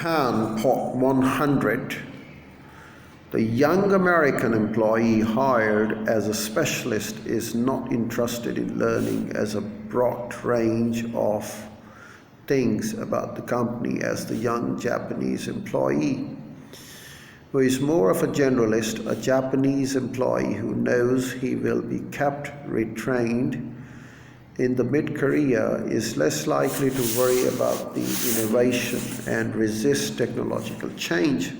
Japan Pot 100, the young American employee hired as a specialist is not interested in learning as a broad range of things about the company as the young Japanese employee, who is more of a generalist. A Japanese employee who knows he will be kept retrained in the mid-career is less likely to worry about the innovation and resist technological change.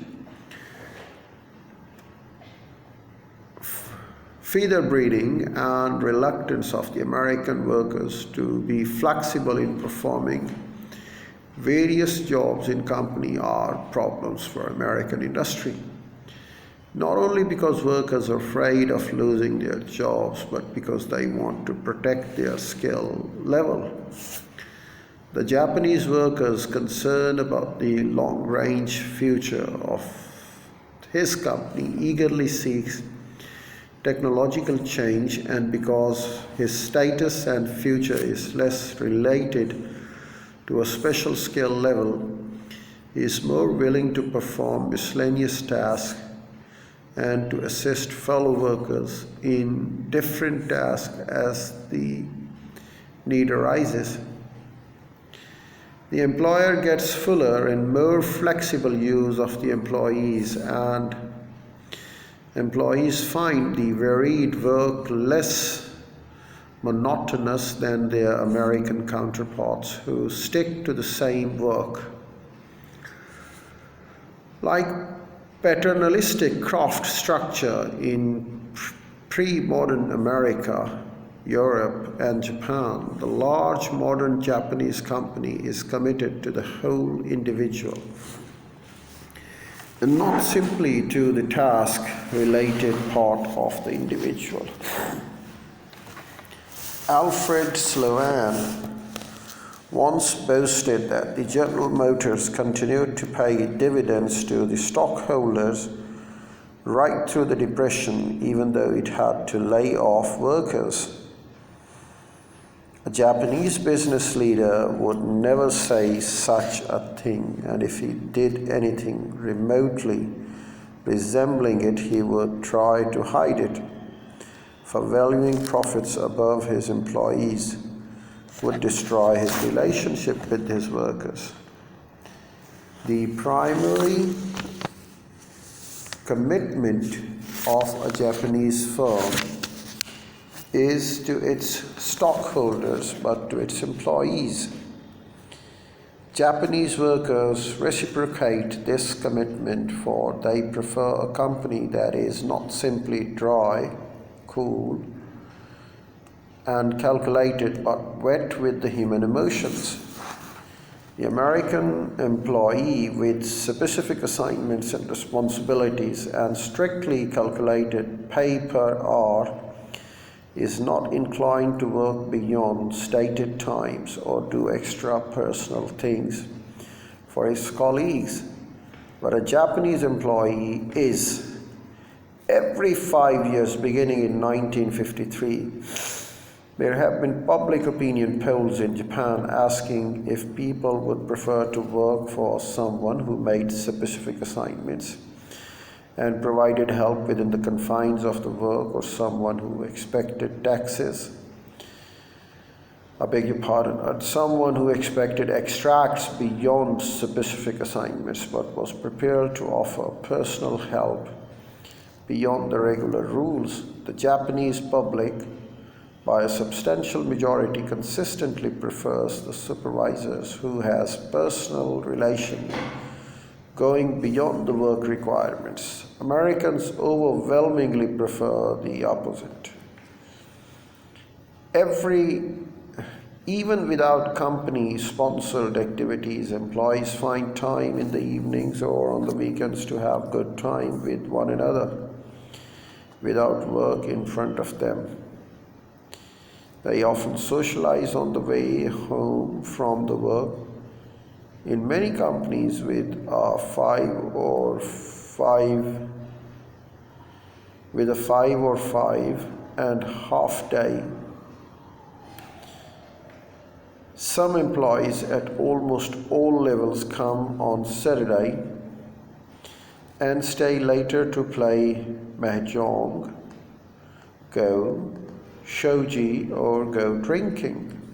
Feather breeding and reluctance of the American workers to be flexible in performing various jobs in company are problems for American industry. Not only because workers are afraid of losing their jobs, but because they want to protect their skill level. The Japanese workers concerned about the long-range future of his company eagerly seeks technological change, and because his status and future is less related to a special skill level, he is more willing to perform miscellaneous tasks and to assist fellow workers in different tasks as the need arises. The employer gets fuller and more flexible use of the employees, and employees find the varied work less monotonous than their American counterparts who stick to the same work. Like paternalistic craft structure in pre-modern America, Europe, and Japan, the large modern Japanese company is committed to the whole individual and not simply to the task-related part of the individual. Alfred Sloan once boasted that the General Motors continued to pay dividends to the stockholders right through the Depression, even though it had to lay off workers. A Japanese business leader would never say such a thing, and if he did anything remotely resembling it, he would try to hide it, for valuing profits above his employees would destroy his relationship with his workers. The primary commitment of a Japanese firm is to its stockholders, but to its employees. Japanese workers reciprocate this commitment, for they prefer a company that is not simply dry, cool, and calculated, but wet with the human emotions. The American employee with specific assignments and responsibilities and strictly calculated pay per hour is not inclined to work beyond stated times or do extra personal things for his colleagues. But a Japanese employee is. Every 5 years, beginning in 1953, there have been public opinion polls in Japan asking if people would prefer to work for someone who made specific assignments and provided help within the confines of the work, or someone who expected taxes. Someone who expected extracts beyond specific assignments but was prepared to offer personal help beyond the regular rules. The Japanese public, by a substantial majority, consistently prefers the supervisors who has personal relation going beyond the work requirements. Americans overwhelmingly prefer the opposite. Even without company-sponsored activities, employees find time in the evenings or on the weekends to have good time with one another without work in front of them. They often socialize on the way home from the work. In many companies with a 5 or 5 and half day, Some employees at almost all levels come on Saturday and stay later to play mahjong, go shoji, or go drinking.